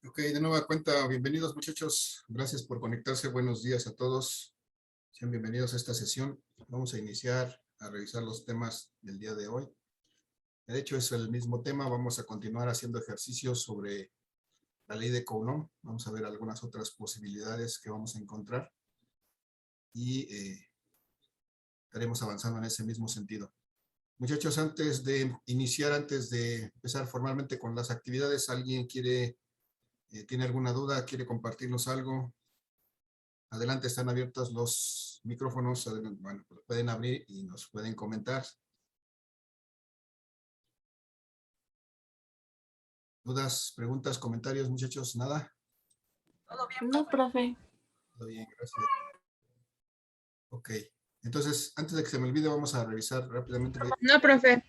Ok, de nueva cuenta, bienvenidos muchachos, gracias por conectarse, buenos días a todos, sean bienvenidos a esta sesión. Vamos a iniciar a revisar los temas del día de hoy. De hecho es el mismo tema, vamos a continuar haciendo ejercicios sobre la ley de Coulomb, vamos a ver algunas otras posibilidades que vamos a encontrar y estaremos avanzando en ese mismo sentido. Muchachos, antes de iniciar, antes de empezar formalmente con las actividades, ¿alguien tiene alguna duda, quiere compartirnos algo? Adelante, están abiertos los micrófonos. Bueno, pues pueden abrir y nos pueden comentar. ¿Dudas, preguntas, comentarios, muchachos? ¿Nada? Todo bien, no, profe. Todo bien, gracias. Ok. Entonces, antes de que se me olvide, vamos a revisar rápidamente. No, profe.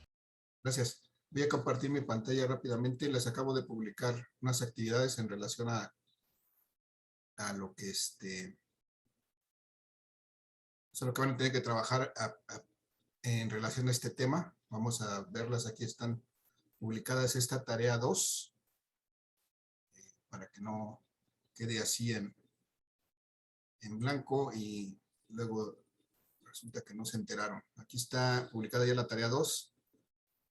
Gracias. Voy a compartir mi pantalla rápidamente. Les acabo de publicar unas actividades en relación a lo que lo que van a tener que trabajar en relación a este tema. Vamos a verlas. Aquí están publicadas esta tarea 2, para que no quede así en blanco y luego resulta que no se enteraron. Aquí está publicada ya la tarea 2.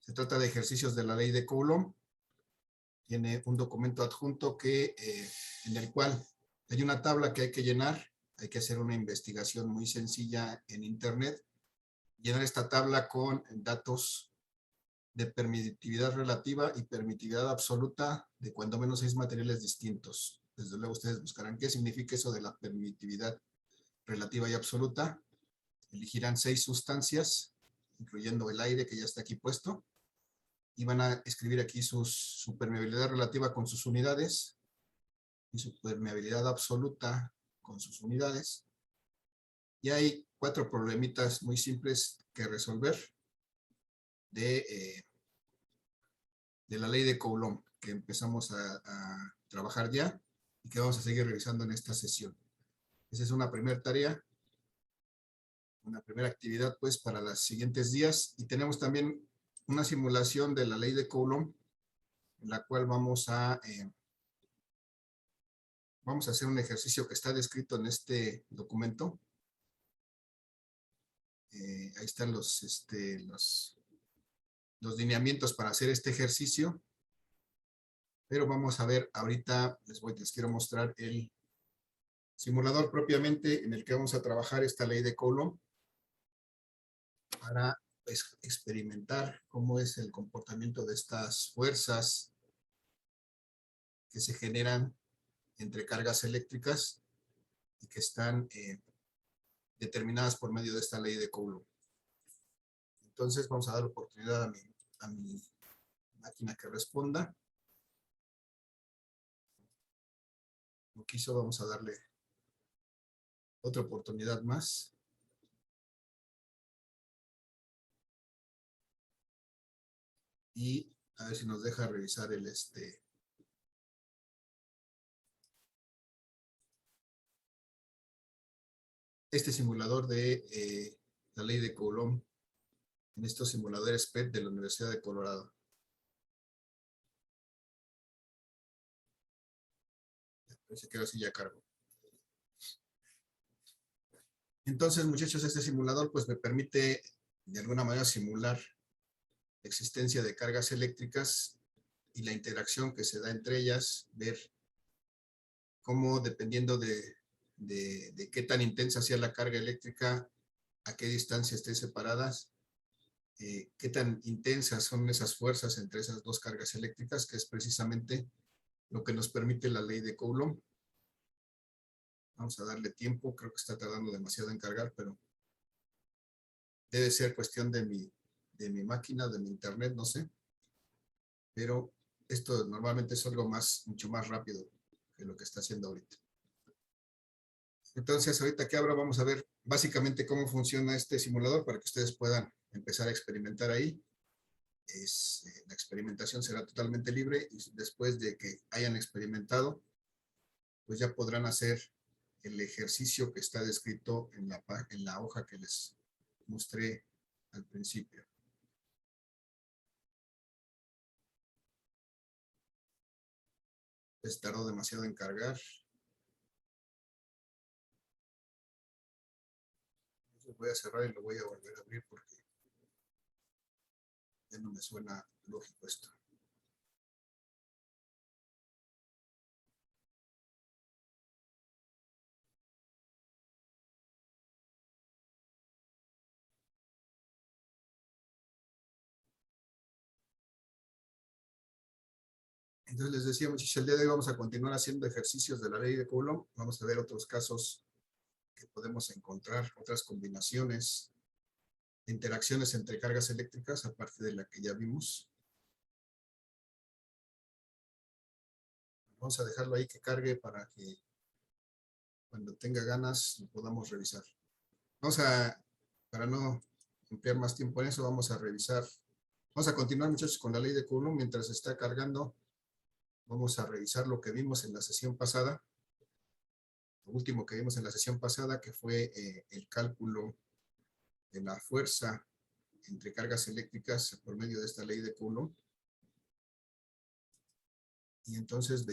Se trata de ejercicios de la ley de Coulomb. Tiene un documento adjunto en el cual hay una tabla que hay que llenar. Hay que hacer una investigación muy sencilla en internet. Llenar esta tabla con datos de permitividad relativa y permitividad absoluta de cuando menos 6 materiales distintos. Desde luego ustedes buscarán qué significa eso de la permitividad relativa y absoluta. Elegirán 6 sustancias, incluyendo el aire que ya está aquí puesto, y van a escribir aquí su permeabilidad relativa con sus unidades y su permeabilidad absoluta con sus unidades. Y hay 4 problemitas muy simples que resolver de la ley de Coulomb, que empezamos a trabajar ya y que vamos a seguir revisando en esta sesión. Esa es una primera tarea, una primera actividad pues para los siguientes días. Y tenemos también una simulación de la ley de Coulomb, en la cual vamos a hacer un ejercicio que está descrito en este documento. Ahí están los lineamientos para hacer este ejercicio. Pero vamos a ver ahorita, les quiero mostrar el simulador propiamente en el que vamos a trabajar esta ley de Coulomb para experimentar cómo es el comportamiento de estas fuerzas que se generan entre cargas eléctricas y que están determinadas por medio de esta ley de Coulomb. Entonces vamos a dar oportunidad a mi máquina que responda. No quiso, vamos a darle otra oportunidad más. Y a ver si nos deja revisar este simulador de la ley de Coulomb en estos simuladores PET de la Universidad de Colorado. Parece que ahora sí ya cargo. Entonces, muchachos, este simulador pues me permite de alguna manera simular la existencia de cargas eléctricas y la interacción que se da entre ellas, ver cómo dependiendo de qué tan intensa sea la carga eléctrica, a qué distancia estén separadas, qué tan intensas son esas fuerzas entre esas dos cargas eléctricas, que es precisamente lo que nos permite la ley de Coulomb. Vamos a darle tiempo, creo que está tardando demasiado en cargar, pero debe ser cuestión de mi máquina, de mi internet, no sé. Pero esto normalmente es algo mucho más rápido que lo que está haciendo ahorita. Entonces, ahorita que abro, vamos a ver básicamente cómo funciona este simulador para que ustedes puedan empezar a experimentar ahí. La experimentación será totalmente libre y después de que hayan experimentado, pues ya podrán hacer el ejercicio que está descrito en la hoja que les mostré al principio. se tardó demasiado en cargar. Entonces voy a cerrar y lo voy a volver a abrir porque ya no me suena lógico esto. Entonces les decía, muchachos, el día de hoy vamos a continuar haciendo ejercicios de la ley de Coulomb. Vamos a ver otros casos que podemos encontrar, otras combinaciones de interacciones entre cargas eléctricas, aparte de la que ya vimos. Vamos a dejarlo ahí que cargue para que cuando tenga ganas lo podamos revisar. Para no emplear más tiempo en eso, vamos a revisar. Vamos a continuar, muchachos, con la ley de Coulomb mientras está cargando. Vamos a revisar lo que vimos en la sesión pasada. Lo último que vimos en la sesión pasada, que fue el cálculo de la fuerza entre cargas eléctricas por medio de esta ley de Coulomb. Y entonces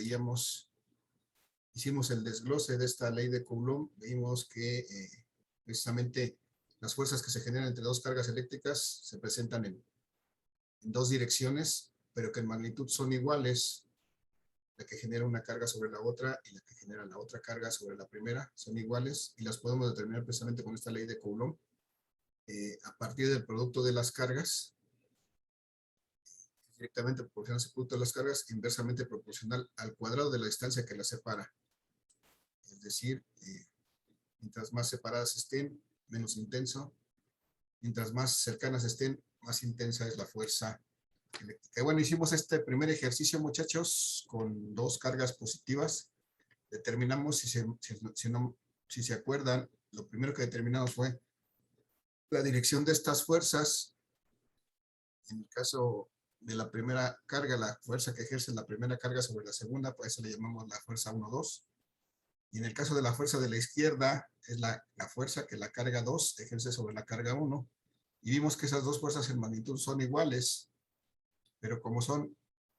hicimos el desglose de esta ley de Coulomb. Vimos que precisamente las fuerzas que se generan entre dos cargas eléctricas se presentan en dos direcciones, pero que en magnitud son iguales. La que genera una carga sobre la otra y la que genera la otra carga sobre la primera son iguales y las podemos determinar precisamente con esta ley de Coulomb a partir del producto de las cargas, directamente proporcional a ese producto de las cargas, inversamente proporcional al cuadrado de la distancia que las separa. Es decir, mientras más separadas estén, menos intenso. Mientras más cercanas estén, más intensa es la fuerza eléctrica. Y bueno, hicimos este primer ejercicio, muchachos, con dos cargas positivas. Determinamos, si se acuerdan, lo primero que determinamos fue la dirección de estas fuerzas. En el caso de la primera carga, la fuerza que ejerce la primera carga sobre la segunda, pues eso le llamamos la fuerza 1-2. Y en el caso de la fuerza de la izquierda, es la fuerza que la carga 2 ejerce sobre la carga 1. Y vimos que esas dos fuerzas en magnitud son iguales, pero como son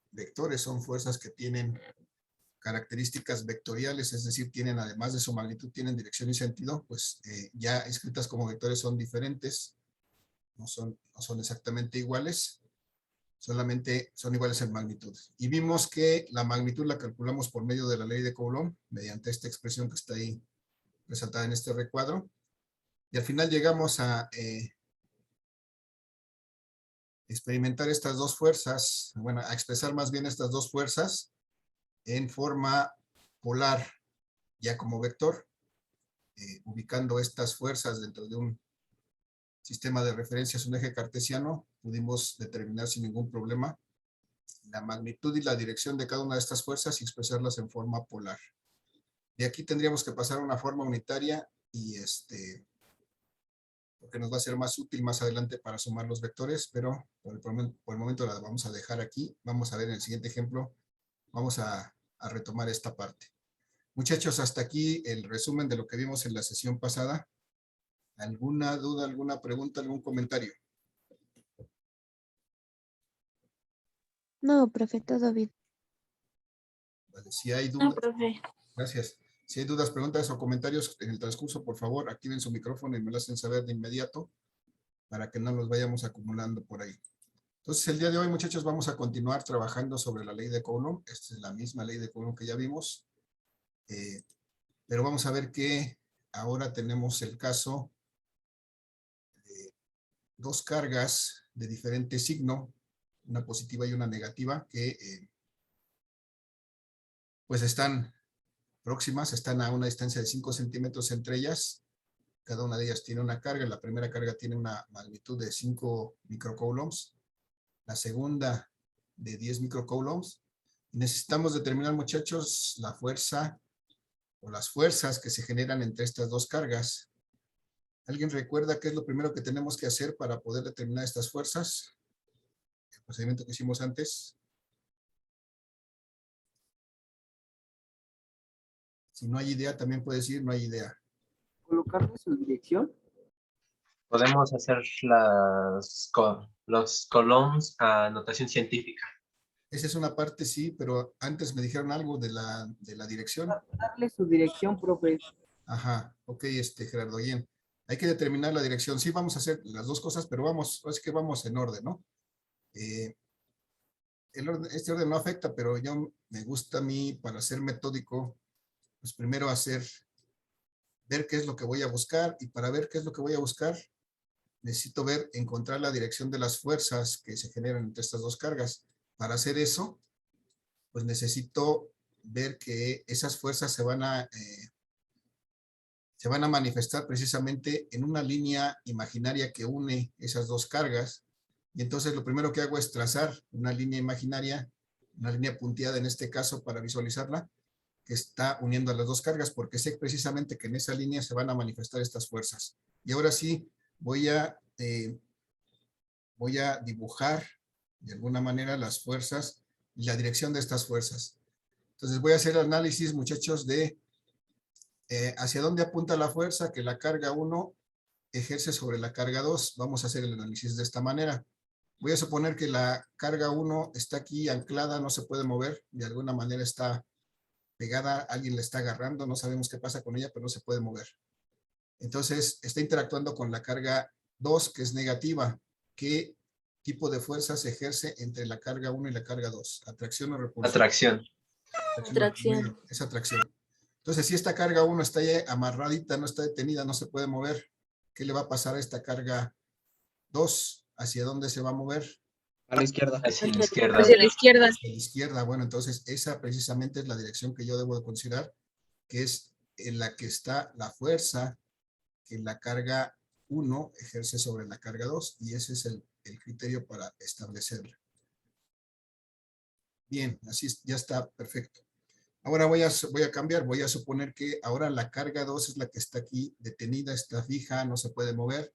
vectores, son fuerzas que tienen características vectoriales, es decir, tienen, además de su magnitud, tienen dirección y sentido, pues ya escritas como vectores son diferentes, no son exactamente iguales, solamente son iguales en magnitud. Y vimos que la magnitud la calculamos por medio de la ley de Coulomb, mediante esta expresión que está ahí resaltada en este recuadro, y al final llegamos a experimentar estas dos fuerzas, bueno, a expresar más bien estas dos fuerzas en forma polar, ya como vector, ubicando estas fuerzas dentro de un sistema de referencias, un eje cartesiano, pudimos determinar sin ningún problema la magnitud y la dirección de cada una de estas fuerzas y expresarlas en forma polar. De aquí tendríamos que pasar a una forma unitaria y porque nos va a ser más útil más adelante para sumar los vectores, pero por el momento la vamos a dejar aquí. Vamos a ver en el siguiente ejemplo, vamos a retomar esta parte. Muchachos, hasta aquí el resumen de lo que vimos en la sesión pasada. ¿Alguna duda, alguna pregunta, algún comentario? No, profe, todo bien. Vale, si hay No, dudas, profe. gracias. Si hay dudas, preguntas o comentarios en el transcurso, por favor, activen su micrófono y me lo hacen saber de inmediato para que no los vayamos acumulando por ahí. Entonces, el día de hoy, muchachos, vamos a continuar trabajando sobre la ley de Coulomb. Esta es la misma ley de Coulomb que ya vimos. Pero vamos a ver que ahora tenemos el caso de dos cargas de diferente signo, una positiva y una negativa, que pues están próximas, están a una distancia de 5 centímetros entre ellas. Cada una de ellas tiene una carga. La primera carga tiene una magnitud de 5 microcoulombs. La segunda de 10 microcoulombs. Necesitamos determinar, muchachos, la fuerza o las fuerzas que se generan entre estas dos cargas. ¿Alguien recuerda qué es lo primero que tenemos que hacer para poder determinar estas fuerzas? El procedimiento que hicimos antes. Si no hay idea, también puede decir no hay idea. ¿Colocarle su dirección? Podemos hacer los columns a notación científica. Esa es una parte, sí, pero antes me dijeron algo de la dirección. Darle su dirección, profe. Ajá, ok, Gerardo, bien. Hay que determinar la dirección. Sí, vamos a hacer las dos cosas, pero vamos, es que vamos en orden, ¿no? Este orden no afecta, pero yo me gusta a mí, para ser metódico, pues primero ver qué es lo que voy a buscar, y para ver qué es lo que voy a buscar, necesito encontrar la dirección de las fuerzas que se generan entre estas dos cargas. Para hacer eso, pues necesito ver que esas fuerzas se van a manifestar precisamente en una línea imaginaria que une esas dos cargas. Y entonces lo primero que hago es trazar una línea imaginaria, una línea punteada en este caso para visualizarla, que está uniendo a las dos cargas, porque sé precisamente que en esa línea se van a manifestar estas fuerzas. Y ahora sí, voy a dibujar de alguna manera las fuerzas y la dirección de estas fuerzas. Entonces voy a hacer el análisis, muchachos, de hacia dónde apunta la fuerza que la carga 1 ejerce sobre la carga 2. Vamos a hacer el análisis de esta manera. Voy a suponer que la carga 1 está aquí anclada, no se puede mover, de alguna manera está pegada, alguien la está agarrando, no sabemos qué pasa con ella, pero no se puede mover. Entonces, está interactuando con la carga 2, que es negativa. ¿Qué tipo de fuerza se ejerce entre la carga 1 y la carga 2? ¿Atracción o repulsión? Atracción. Atracción. Es atracción. Entonces, si esta carga 1 está ya amarradita, no está detenida, no se puede mover, ¿qué le va a pasar a esta carga 2? ¿Hacia dónde se va a mover? A la izquierda. Hacia la izquierda. Hacia la izquierda. Hacia la izquierda. Bueno, entonces esa precisamente es la dirección que yo debo de considerar, que es en la que está la fuerza que la carga 1 ejerce sobre la carga 2, y ese es el criterio para establecerla. Bien, así ya está perfecto. Ahora voy a cambiar, voy a suponer que ahora la carga 2 es la que está aquí detenida, está fija, no se puede mover,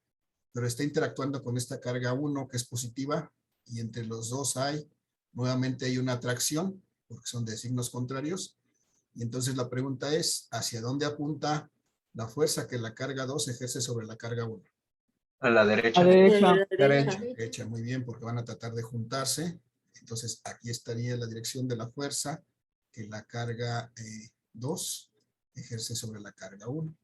pero está interactuando con esta carga 1 que es positiva, y entre los dos nuevamente hay una atracción, porque son de signos contrarios, y entonces la pregunta es, ¿hacia dónde apunta la fuerza que la carga 2 ejerce sobre la carga 1? A la derecha. A la derecha. Derecha, muy bien, porque van a tratar de juntarse. Entonces aquí estaría la dirección de la fuerza que la carga 2 ejerce sobre la carga 1.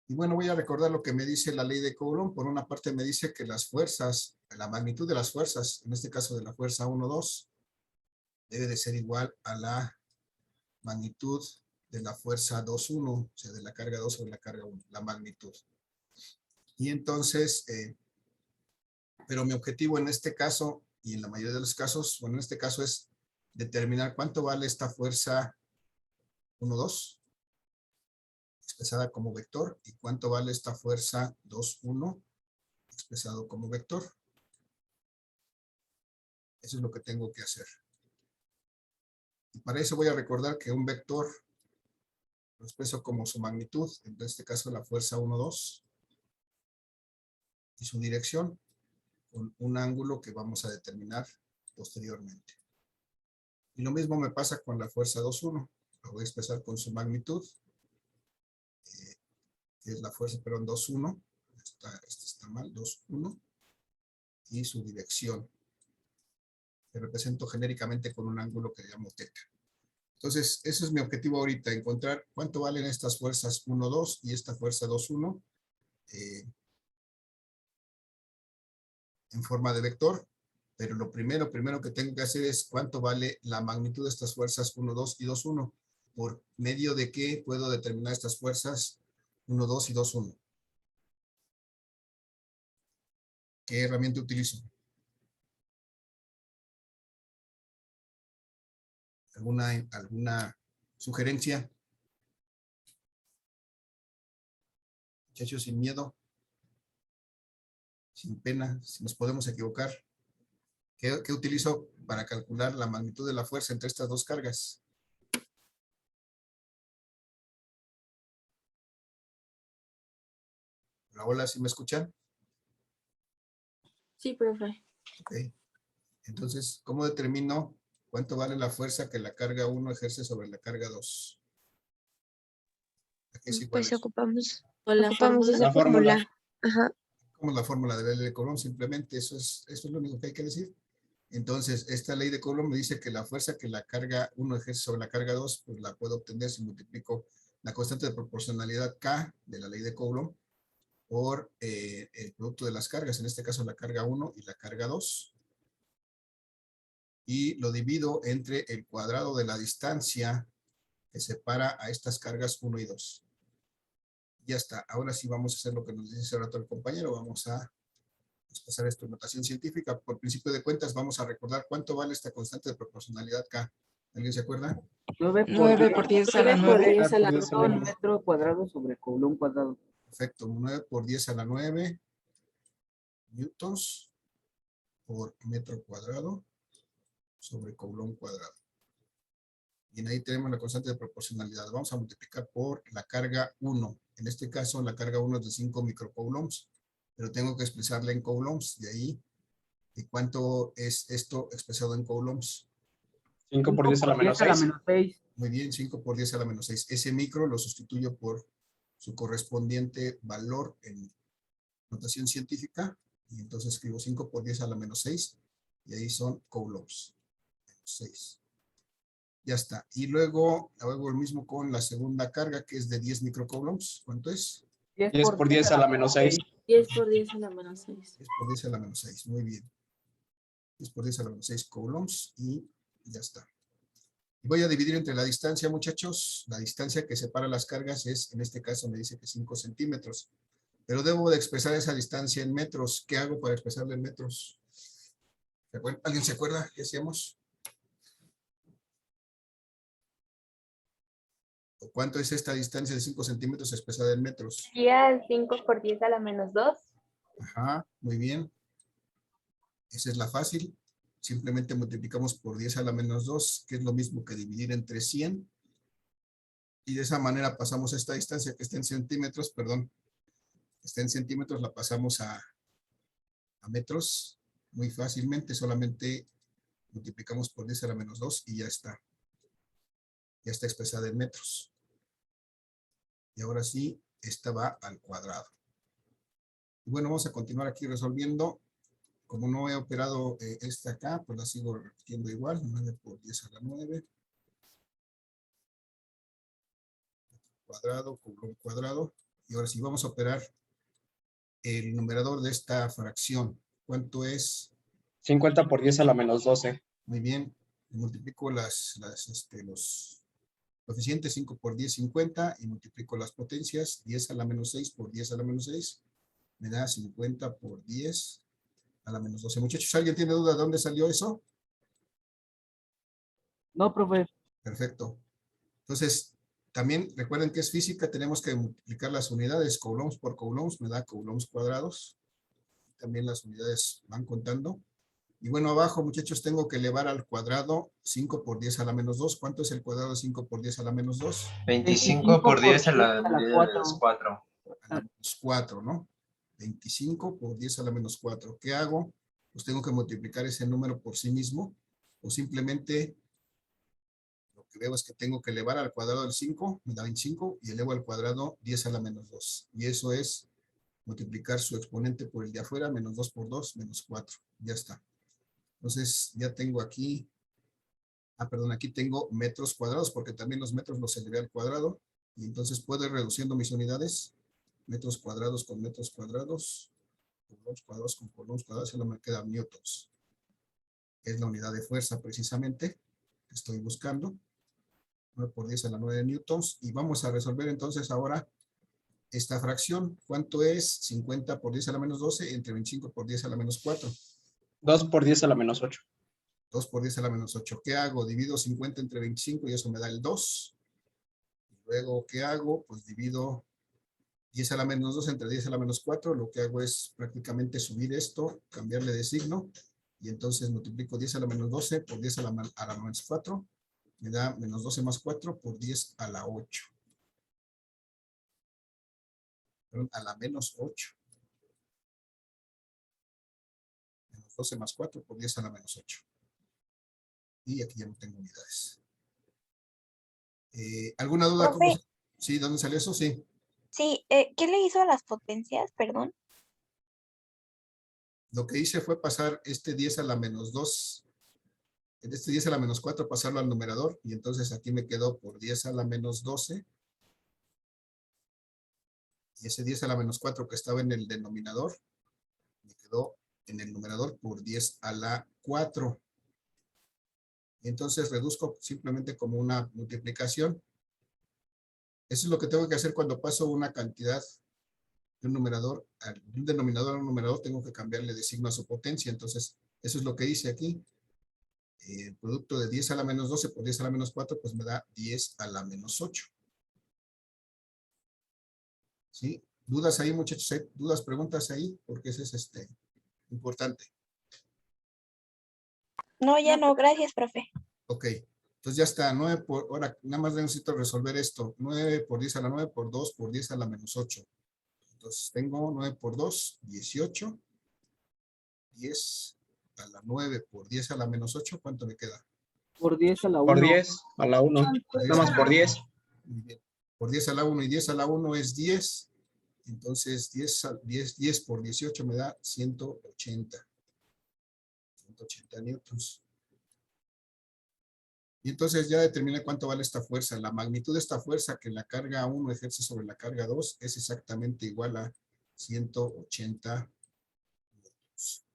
Y bueno, voy a recordar lo que me dice la ley de Coulomb. Por una parte me dice que las fuerzas, la magnitud de las fuerzas, en este caso de la fuerza 1, 2, debe de ser igual a la magnitud de la fuerza 2, 1, o sea, de la carga 2 sobre la carga 1, la magnitud. Y entonces, pero mi objetivo en este caso, y en la mayoría de los casos, bueno, en este caso es determinar cuánto vale esta fuerza 1, 2, expresada como vector, y cuánto vale esta fuerza 2, 1, expresado como vector. Eso es lo que tengo que hacer. Y para eso voy a recordar que un vector lo expreso como su magnitud, en este caso la fuerza 1, 2, y su dirección, con un ángulo que vamos a determinar posteriormente. Y lo mismo me pasa con la fuerza 2, 1. Lo voy a expresar con su magnitud, que es la fuerza, perdón, 2, 1. Este está mal, 2, 1. Y su dirección, que represento genéricamente con un ángulo que llamo teta. Entonces, ese es mi objetivo ahorita, encontrar cuánto valen estas fuerzas 1, 2 y esta fuerza 2, 1 en forma de vector. Pero lo primero que tengo que hacer es cuánto vale la magnitud de estas fuerzas 1, 2 y 2, 1. ¿Por medio de qué puedo determinar estas fuerzas 1, 2 y 2, 1? ¿Qué herramienta utilizo? ¿Alguna sugerencia? Muchachos, sin miedo, sin pena, si nos podemos equivocar. ¿Qué utilizo para calcular la magnitud de la fuerza entre estas dos cargas? Hola, ¿sí me escuchan? Sí, profe. Ok. Entonces, ¿cómo determino cuánto vale la fuerza que la carga 1 ejerce sobre la carga 2? ¿A qué es igual Pues eso? ocupamos La esa fórmula. fórmula. Ajá. Como la fórmula de L de Coulomb, simplemente eso es lo único que hay que decir. Entonces, esta ley de Coulomb me dice que la fuerza que la carga 1 ejerce sobre la carga 2, pues la puedo obtener si multiplico la constante de proporcionalidad K de la ley de Coulomb por el producto de las cargas, en este caso la carga 1 y la carga 2. Y lo divido entre el cuadrado de la distancia que separa a estas cargas 1 y 2. Ya está. Ahora sí vamos a hacer lo que nos dice hace rato el compañero. Vamos a pasar esto en notación científica. Por principio de cuentas, vamos a recordar cuánto vale esta constante de proporcionalidad K. ¿Alguien se acuerda? 9 por 10 a la 9 por 9 10 a la 9. metro cuadrado sobre coulomb cuadrado. Perfecto. 9 por 10 a la 9 newtons por metro cuadrado sobre coulomb cuadrado. Y ahí tenemos la constante de proporcionalidad. Vamos a multiplicar por la carga 1. En este caso, la carga 1 es de 5 microcoulombs, pero tengo que expresarla en coulombs. De ahí, ¿de cuánto es esto expresado en coulombs? 5 por 10 a la menos 6. Muy bien, 5 por 10 a la menos 6. Ese micro lo sustituyo por su correspondiente valor en notación científica. Y entonces escribo 5 por 10 a la menos 6. Y ahí son coulombs. 6. Ya está. Y luego hago el mismo con la segunda carga, que es de 10 microcoulombs. ¿Cuánto es? 10 por 10 a la menos 6. 10 por 10 a la menos 6. 10 por 10 a la menos 6. Muy bien. 10 por 10 a la menos 6 coulombs y ya está. Y voy a dividir entre la distancia, muchachos. La distancia que separa las cargas es, en este caso me dice que 5 centímetros. Pero debo de expresar esa distancia en metros. ¿Qué hago para expresarla en metros? ¿Alguien se acuerda qué hacíamos? ¿Cuánto es esta distancia de 5 centímetros expresada en metros? Sería 5 por 10 a la menos 2. Ajá, muy bien. Esa es la fácil. Simplemente multiplicamos por 10 a la menos 2, que es lo mismo que dividir entre 100. Y de esa manera pasamos esta distancia que está en centímetros, perdón, está en centímetros, la pasamos a metros muy fácilmente. Solamente multiplicamos por 10 a la menos 2 y ya está. Ya está expresada en metros. Y ahora sí, esta va al cuadrado. Y bueno, vamos a continuar aquí resolviendo. Como no he operado esta acá, pues la sigo repitiendo igual. 9 por 10 a la 9. Cuadrado, coulomb cuadrado. Y ahora sí vamos a operar el numerador de esta fracción. ¿Cuánto es? 50 por 10 a la menos 12. Muy bien. Multiplico los coeficientes. 5 por 10, 50. Y multiplico las potencias. 10 a la menos 6 por 10 a la menos 6. Me da 50 por 10 a la menos 12. Muchachos, ¿alguien tiene duda de dónde salió eso? No, profe. Perfecto. Entonces, también recuerden que es física, tenemos que multiplicar las unidades. Coulombs por coulombs me da coulombs cuadrados. También las unidades van contando. Y bueno, abajo, muchachos, tengo que elevar al cuadrado 5 por 10 a la menos 2. ¿Cuánto es el cuadrado de 5 por 10 a la menos 2? 25 por 10 a la menos 4. A la menos 4, ¿no? 25 por 10 a la menos 4. ¿Qué hago? Pues tengo que multiplicar ese número por sí mismo. O simplemente lo que veo es que tengo que elevar al cuadrado del 5, me da 25, y elevo al cuadrado 10 a la menos 2. Y eso es multiplicar su exponente por el de afuera, menos 2 por 2, menos 4. Ya está. Entonces ya tengo aquí, perdón, aquí tengo metros cuadrados, porque también los metros los elevé al cuadrado. Y entonces puedo ir reduciendo mis unidades. Metros cuadrados con metros cuadrados. Coulombs cuadrados con coulombs cuadrados. Solo me queda newtons. Es la unidad de fuerza precisamente que estoy buscando. 9 por 10 a la 9 newtons. Y vamos a resolver entonces ahora esta fracción. ¿Cuánto es 50 por 10 a la menos 12 entre 25 por 10 a la menos 4? 2 por 10 a la menos 8. 2 por 10 a la menos 8. ¿Qué hago? Divido 50 entre 25 y eso me da el 2. Y luego, ¿qué hago? Pues divido 10 a la menos 2 entre 10 a la menos 4. Lo que hago es prácticamente subir esto, cambiarle de signo. Y entonces multiplico 10 a la menos 12 por 10 a la menos 4. Me da menos 12 más 4 por 10 a la 8. Perdón, a la menos 8. Menos 12 más 4 por 10 a la menos 8. Y aquí ya no tengo unidades. ¿Alguna duda? Profe. ¿Sí? ¿Dónde salió eso? Sí. Sí, ¿qué le hizo a las potencias? Perdón. Lo que hice fue pasar este 10 a la menos 2, este 10 a la menos 4, pasarlo al numerador, y entonces aquí me quedó por 10 a la menos 12, y ese 10 a la menos 4 que estaba en el denominador, me quedó en el numerador por 10 a la 4. Y entonces reduzco simplemente como una multiplicación. Eso es lo que tengo que hacer cuando paso una cantidad de un numerador, de un denominador a un numerador, tengo que cambiarle de signo a su potencia. Entonces, eso es lo que hice aquí. El producto de 10 a la menos 12 por 10 a la menos 4, pues me da 10 a la menos 8. ¿Sí? ¿Dudas ahí, muchachos? ¿Hay dudas, preguntas ahí? Porque ese es importante. No, ya no, gracias, profe. Ok. Entonces ya está. 9 por, ahora nada más necesito resolver esto. 9 por 10 a la 9 por 2 por 10 a la menos 8. Entonces tengo 9 por 2, 18. 10 a la 9 por 10 a la menos 8, ¿cuánto me queda? Por 10 a la 1. Por 10 a la 1. Nada más por 10. Muy bien. Por 10 a la 1 y 10 a la 1 es 10. Entonces 10 por 18 me da 180. 180 newtons. Y entonces ya determiné cuánto vale esta fuerza. La magnitud de esta fuerza que la carga 1 ejerce sobre la carga 2 es exactamente igual a 180 newtons.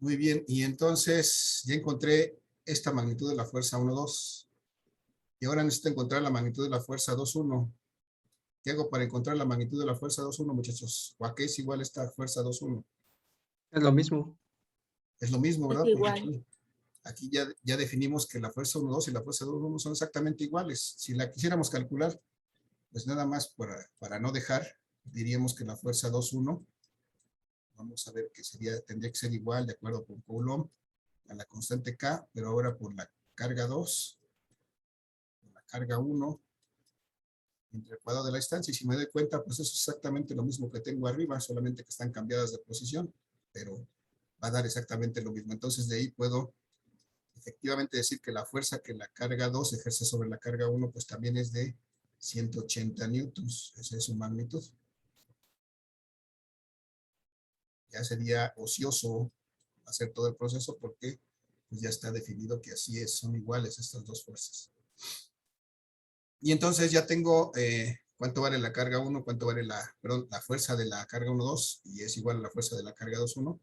Muy bien, y entonces ya encontré esta magnitud de la fuerza 1,2. Y ahora necesito encontrar la magnitud de la fuerza 2,1. ¿Qué hago para encontrar la magnitud de la fuerza 2,1, muchachos? ¿O a qué es igual esta fuerza 2,1? Es lo mismo. Es lo mismo, ¿verdad? Es Porque igual. aquí ya definimos que la fuerza 1,2 y la fuerza 2,1 son exactamente iguales. Si la quisiéramos calcular, pues nada más para no dejar, diríamos que la fuerza 2,1, vamos a ver que tendría que ser igual, de acuerdo con Coulomb, a la constante K, pero ahora por la carga 2, por la carga 1, entre el cuadrado de la distancia. Y si me doy cuenta, pues es exactamente lo mismo que tengo arriba, solamente que están cambiadas de posición, pero va a dar exactamente lo mismo. Entonces de ahí puedo efectivamente decir que la fuerza que la carga 2 ejerce sobre la carga 1, pues también es de 180 newtons. Esa es su magnitud. Ya sería ocioso hacer todo el proceso porque pues ya está definido que así es, son iguales estas dos fuerzas. Y entonces ya tengo cuánto vale la carga 1, cuánto vale la fuerza de la carga 1, 2, y es igual a la fuerza de la carga 2, 1.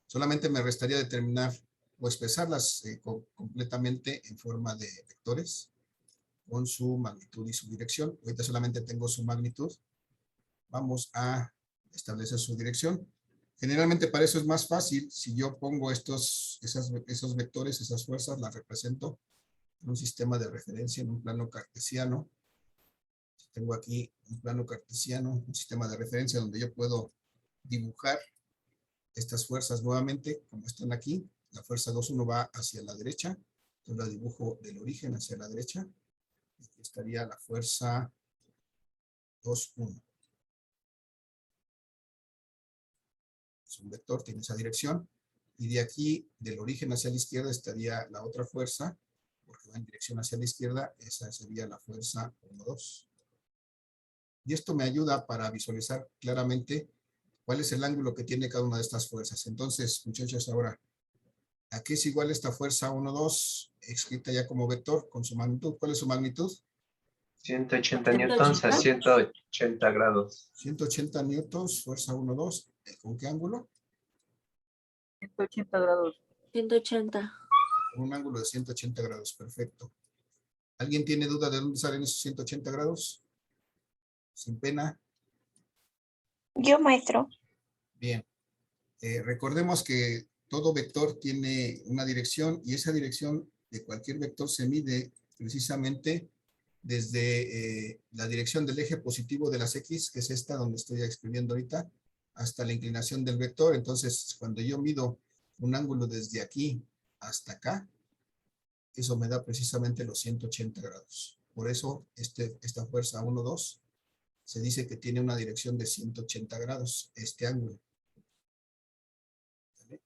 Solamente me restaría determinar o expresarlas completamente en forma de vectores con su magnitud y su dirección. Ahorita solamente tengo su magnitud. Vamos a establecer su dirección. Generalmente para eso es más fácil. Si yo pongo esos vectores, esas fuerzas, las represento en un sistema de referencia, en un plano cartesiano. Tengo aquí un plano cartesiano, un sistema de referencia donde yo puedo dibujar estas fuerzas nuevamente, como están aquí. La fuerza 2,1 va hacia la derecha, entonces la dibujo del origen hacia la derecha. Aquí estaría la fuerza 2,1. Es un vector, tiene esa dirección. Y de aquí, del origen hacia la izquierda, estaría la otra fuerza, porque va en dirección hacia la izquierda. Esa sería la fuerza 1,2. Y esto me ayuda para visualizar claramente cuál es el ángulo que tiene cada una de estas fuerzas. Entonces, muchachos, ahora, ¿a qué es igual esta fuerza 1,2? Escrita ya como vector con su magnitud. ¿Cuál es su magnitud? 180 newtons a 180 grados. 180 newtons, fuerza 1,2. ¿Con qué ángulo? 180 grados. 180. Con un ángulo de 180 grados, perfecto. ¿Alguien tiene duda de dónde salen esos 180 grados? Sin pena. Yo, maestro. Bien. Recordemos que todo vector tiene una dirección y esa dirección de cualquier vector se mide precisamente desde la dirección del eje positivo de las X, que es esta donde estoy escribiendo ahorita, hasta la inclinación del vector. Entonces, cuando yo mido un ángulo desde aquí hasta acá, eso me da precisamente los 180 grados. Por eso esta fuerza 1,2 se dice que tiene una dirección de 180 grados, este ángulo.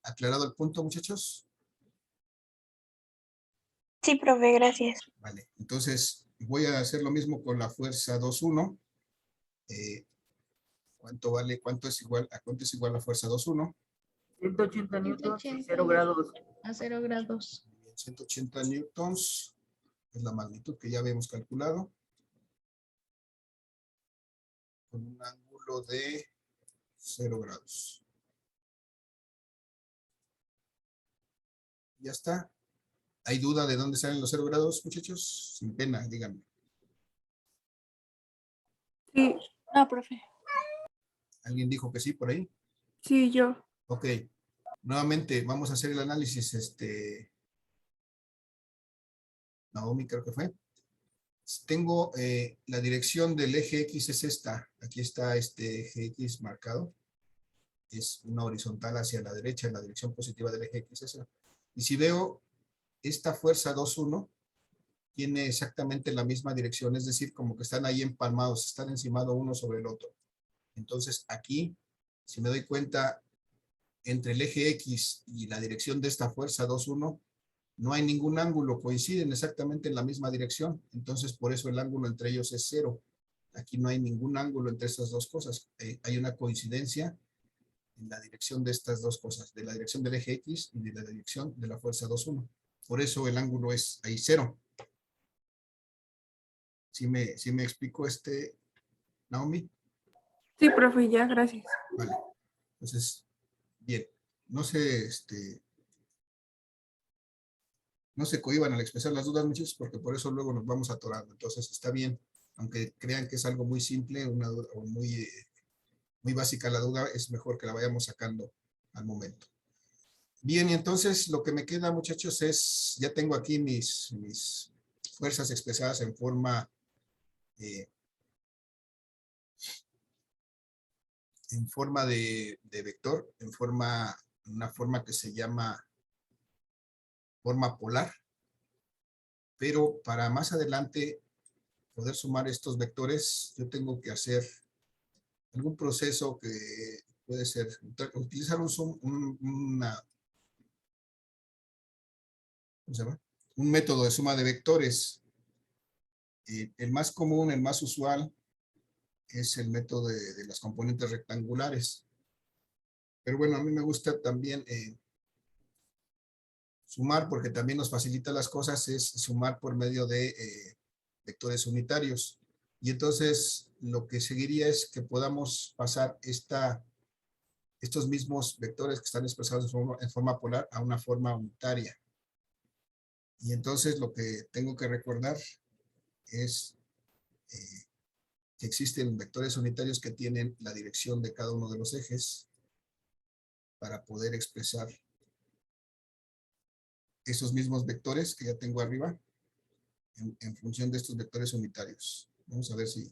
¿Aclarado el punto, muchachos? Sí, profe, gracias. Vale, entonces voy a hacer lo mismo con la fuerza 2,1. ¿Cuánto vale? ¿Cuánto es igual? ¿A cuánto es igual la fuerza 2,1? 180 newtons y 180 0 grados. a 0 grados. 180 newtons es la magnitud que ya habíamos calculado. Con un ángulo de 0 grados. Ya está. ¿Hay duda de dónde salen los 0 grados, muchachos? Sin pena, díganme. Sí, no, profe. ¿Alguien dijo que sí por ahí? Sí, yo. Ok. Nuevamente, vamos a hacer el análisis. Naomi creo que fue. Tengo la dirección del eje X es esta. Aquí está este eje X marcado. Es una horizontal hacia la derecha en la dirección positiva del eje X. Esa. Y si veo esta fuerza 2,1 tiene exactamente la misma dirección, es decir, como que están ahí empalmados, están encimados uno sobre el otro. Entonces aquí, si me doy cuenta, entre el eje X y la dirección de esta fuerza 2,1, no hay ningún ángulo, coinciden exactamente en la misma dirección, entonces por eso el ángulo entre ellos es 0. Aquí no hay ningún ángulo entre estas dos cosas, hay una coincidencia en la dirección de estas dos cosas, de la dirección del eje X y de la dirección de la fuerza 2,1. Por eso el ángulo es ahí 0. ¿Sí me explico Naomi? Sí, profe, ya, gracias. Vale. Entonces, bien. No se cohíban al expresar las dudas, muchachos, porque por eso luego nos vamos atorando. Entonces, está bien. Aunque crean que es algo muy simple, una duda, o muy básica la duda, es mejor que la vayamos sacando al momento. Bien, y entonces lo que me queda, muchachos, es, ya tengo aquí mis fuerzas expresadas en forma de vector, una forma que se llama forma polar, pero para más adelante poder sumar estos vectores, yo tengo que hacer algún proceso que puede ser utilizar un método de suma de vectores. El más común, el más usual, es el método de las componentes rectangulares. Pero bueno, a mí me gusta también sumar, porque también nos facilita las cosas, es sumar por medio de vectores unitarios. Y entonces lo que seguiría es que podamos pasar estos mismos vectores que están expresados en forma polar a una forma unitaria. Y entonces lo que tengo que recordar es que existen vectores unitarios que tienen la dirección de cada uno de los ejes para poder expresar esos mismos vectores que ya tengo arriba en función de estos vectores unitarios. Vamos a ver si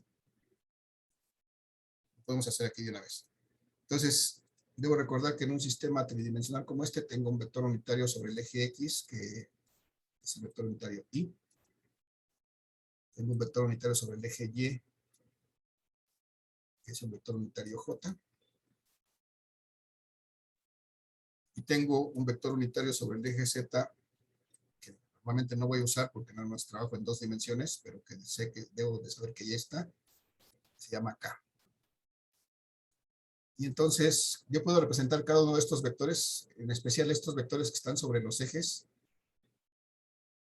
lo podemos hacer aquí de una vez. Entonces, debo recordar que en un sistema tridimensional como este tengo un vector unitario sobre el eje X, que es el vector unitario Y. Tengo un vector unitario sobre el eje Y, que es el vector unitario J. Y tengo un vector unitario sobre el eje Z, que normalmente no voy a usar porque no más trabajo en 2 dimensiones, pero que sé que debo de saber que ya está. Se llama K. Y entonces yo puedo representar cada uno de estos vectores, en especial estos vectores que están sobre los ejes.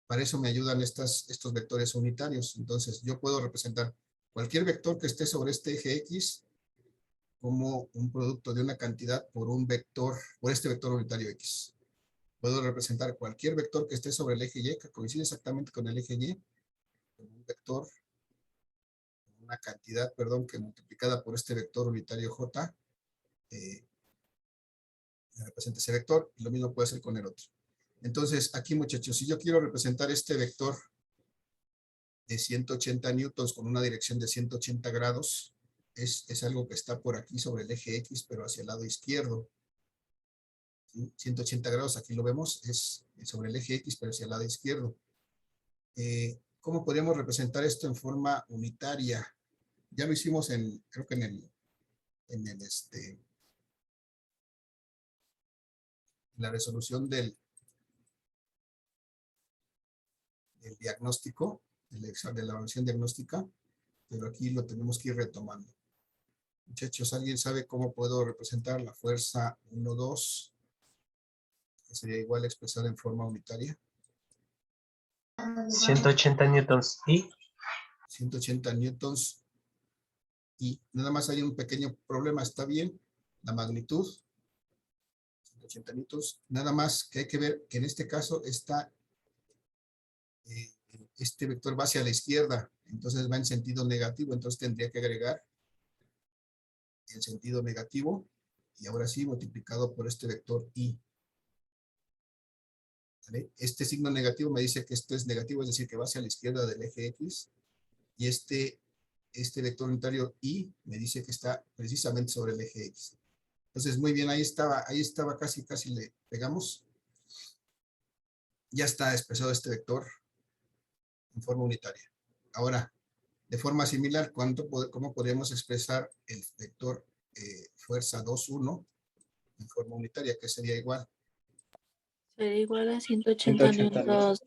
Para eso me ayudan estos vectores unitarios. Entonces yo puedo representar cualquier vector que esté sobre este eje X como un producto de una cantidad por este vector unitario X. Puedo representar cualquier vector que esté sobre el eje Y, que coincide exactamente con el eje Y, como un vector, una cantidad, perdón, que multiplicada por este vector unitario J, representa ese vector, y lo mismo puede hacer con el otro. Entonces, aquí, muchachos, si yo quiero representar este vector de 180 newtons con una dirección de 180 grados, es algo que está por aquí sobre el eje X, pero hacia el lado izquierdo. ¿Sí? 180 grados, aquí lo vemos, es sobre el eje X, pero hacia el lado izquierdo. ¿Cómo podríamos representar esto en forma unitaria? Ya lo hicimos creo que en la resolución del diagnóstico, de la evaluación diagnóstica, pero aquí lo tenemos que ir retomando. Muchachos, ¿alguien sabe cómo puedo representar la fuerza 1, 2? Que sería igual expresada en forma unitaria. 180 newtons y 180 newtons. Y nada más hay un pequeño problema, está bien, la magnitud, 180 newtons, nada más que hay que ver que en este caso está, este vector va hacia la izquierda, entonces va en sentido negativo, entonces tendría que agregar el sentido negativo, y ahora sí multiplicado por este vector I. ¿Vale? Este signo negativo me dice que esto es negativo, es decir, que va hacia la izquierda del eje X, y este vector unitario I me dice que está precisamente sobre el eje X. Entonces, muy bien, ahí estaba casi le pegamos. Ya está expresado este vector en forma unitaria. Ahora, de forma similar, ¿cómo podríamos expresar el vector fuerza 2, 1 en forma unitaria? Que sería igual. Sería igual a 180 newtons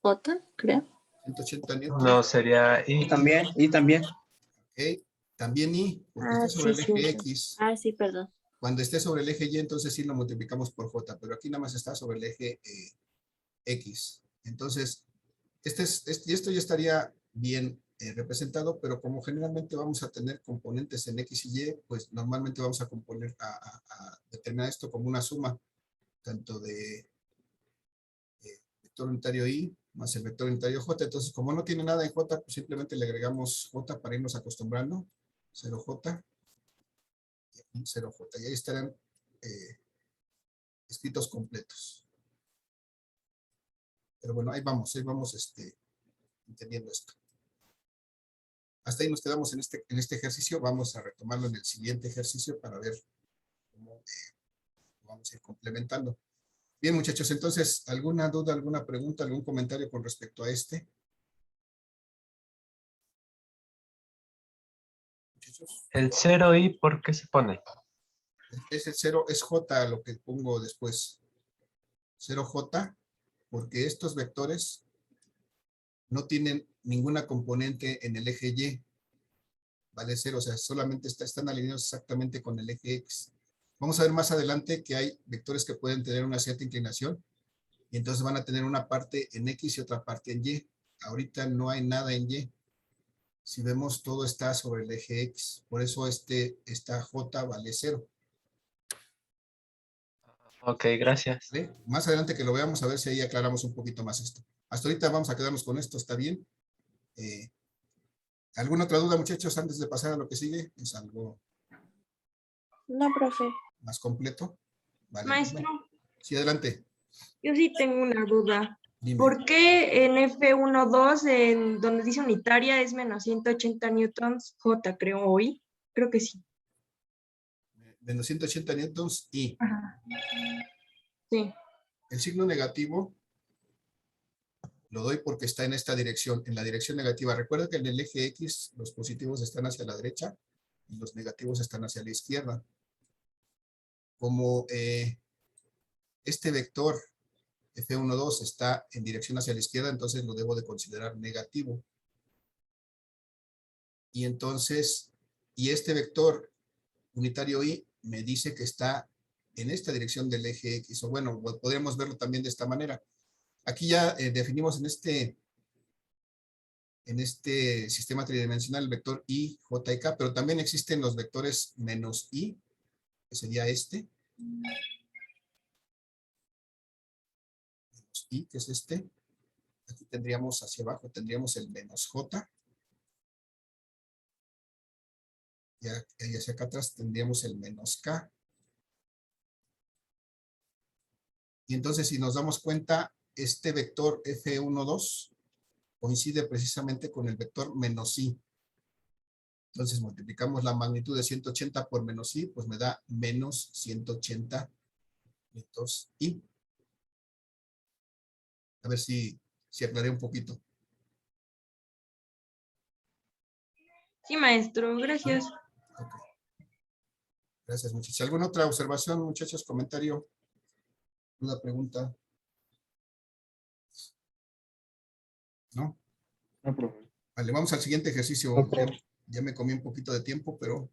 J, creo. 180 newtons. no sería Y I. también. Ok. También I, porque está sobre el eje X. Sí, perdón. Cuando esté sobre el eje Y, entonces sí lo multiplicamos por J, pero aquí nada más está sobre el eje X. Entonces, esto ya estaría bien representado, pero como generalmente vamos a tener componentes en X y Y, pues normalmente vamos a determinar esto como una suma, tanto de vector unitario I más el vector unitario J. Entonces, como no tiene nada en J, pues simplemente le agregamos J para irnos acostumbrando, 0J, y aquí 0J, y ahí estarán escritos completos. Pero bueno, ahí vamos entendiendo esto. Hasta ahí nos quedamos en este ejercicio. Vamos a retomarlo en el siguiente ejercicio para ver cómo vamos a ir complementando. Bien, muchachos, entonces, ¿alguna duda, alguna pregunta, algún comentario con respecto a este? Muchachos. El 0i, ¿por qué se pone? Es el 0, es J lo que pongo después. 0J, porque estos vectores no tienen ninguna componente en el eje Y. Vale 0, o sea, solamente están alineados exactamente con el eje X. Vamos a ver más adelante que hay vectores que pueden tener una cierta inclinación y entonces van a tener una parte en X y otra parte en Y. Ahorita no hay nada en Y. Si vemos, todo está sobre el eje X. Por eso esta J vale 0. Ok, gracias. ¿Vale? Más adelante que lo veamos, a ver si ahí aclaramos un poquito más esto. Hasta ahorita vamos a quedarnos con esto, ¿está bien? ¿Alguna otra duda, muchachos, antes de pasar a lo que sigue? ¿Es algo No, profe. más completo? Vale. Maestro, Sí, adelante. yo sí tengo una duda. Dime. ¿Por qué en F12, en donde dice unitaria, es menos 180 newtons J, creo, hoy? Creo que sí. Menos 180 newtons y Ajá. Sí. el signo negativo lo doy porque está en esta dirección, en la dirección negativa. Recuerda que en el eje X los positivos están hacia la derecha y los negativos están hacia la izquierda. Como este vector F12 está en dirección hacia la izquierda, entonces lo debo de considerar negativo. Y entonces, este vector unitario Y me dice que está en esta dirección del eje X, o bueno, podríamos verlo también de esta manera. Aquí ya definimos en este sistema tridimensional el vector I, J y K, pero también existen los vectores menos I, que sería este. Menos I, que es este. Aquí tendríamos hacia abajo, tendríamos el menos J. Y hacia acá atrás tendríamos el menos K. Y entonces, si nos damos cuenta, este vector F12 coincide precisamente con el vector menos I. Entonces, multiplicamos la magnitud de 180 por menos I, pues me da menos 180 metros I. A ver si aclaré un poquito. Sí, maestro, gracias. Ok. Gracias, muchachos. ¿Alguna otra observación, muchachos? ¿Comentario? ¿Una pregunta? ¿No? No, profe. Vale, vamos al siguiente ejercicio. No, profe. Ya me comí un poquito de tiempo, pero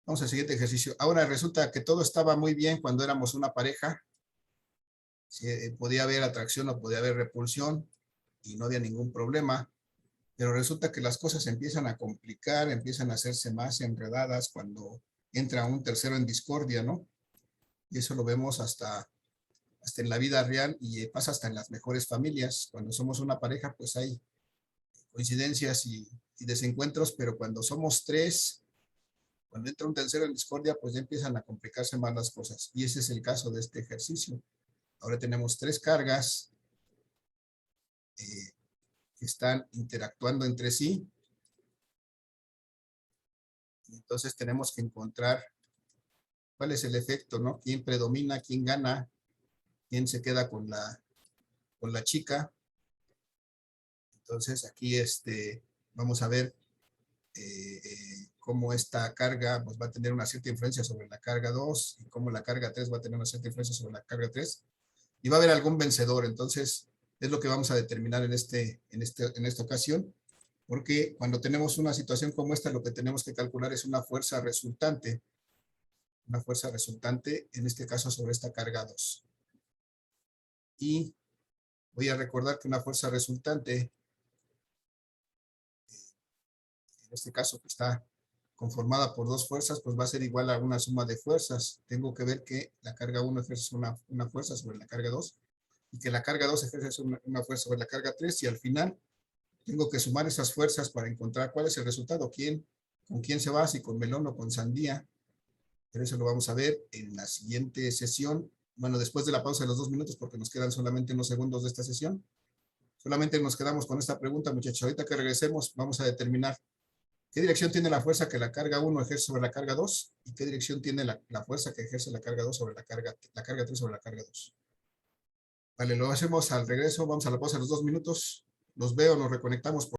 vamos al siguiente ejercicio. Ahora resulta que todo estaba muy bien cuando éramos una pareja. Podía haber atracción o podía haber repulsión y no había ningún problema. Pero resulta que las cosas empiezan a complicar, empiezan a hacerse más enredadas cuando entra un tercero en discordia, ¿no? Y eso lo vemos hasta en la vida real y pasa hasta en las mejores familias. Cuando somos una pareja, pues hay coincidencias y desencuentros, pero cuando somos tres, cuando entra un tercero en discordia, pues ya empiezan a complicarse más las cosas. Y ese es el caso de este ejercicio. Ahora tenemos tres cargas que están interactuando entre sí. Y entonces tenemos que encontrar cuál es el efecto, ¿no? ¿Quién predomina? ¿Quién gana? ¿Quién se queda con la chica? Entonces aquí vamos a ver cómo esta carga pues, va a tener una cierta influencia sobre la carga 2 y cómo la carga 3 va a tener una cierta influencia sobre la carga 3. Y va a haber algún vencedor. Entonces es lo que vamos a determinar en esta ocasión, porque cuando tenemos una situación como esta, lo que tenemos que calcular es una fuerza resultante. Una fuerza resultante, en este caso sobre esta carga 2. Y voy a recordar que una fuerza resultante, en este caso que está conformada por dos fuerzas, pues va a ser igual a una suma de fuerzas. Tengo que ver que la carga 1 ejerce una fuerza sobre la carga 2 y que la carga 2 ejerce una fuerza sobre la carga 3 y al final tengo que sumar esas fuerzas para encontrar cuál es el resultado, con quién se va, si con melón o con sandía. Pero eso lo vamos a ver en la siguiente sesión. Bueno, después de la pausa de los 2 minutos, porque nos quedan solamente unos segundos de esta sesión. Solamente nos quedamos con esta pregunta, muchachos. Ahorita que regresemos, vamos a determinar qué dirección tiene la fuerza que la carga 1 ejerce sobre la carga 2 y qué dirección tiene la fuerza que ejerce la carga 2 sobre la carga 3 sobre la carga 2. Vale, lo hacemos al regreso. Vamos a la pausa de los 2 minutos. Los veo, nos reconectamos.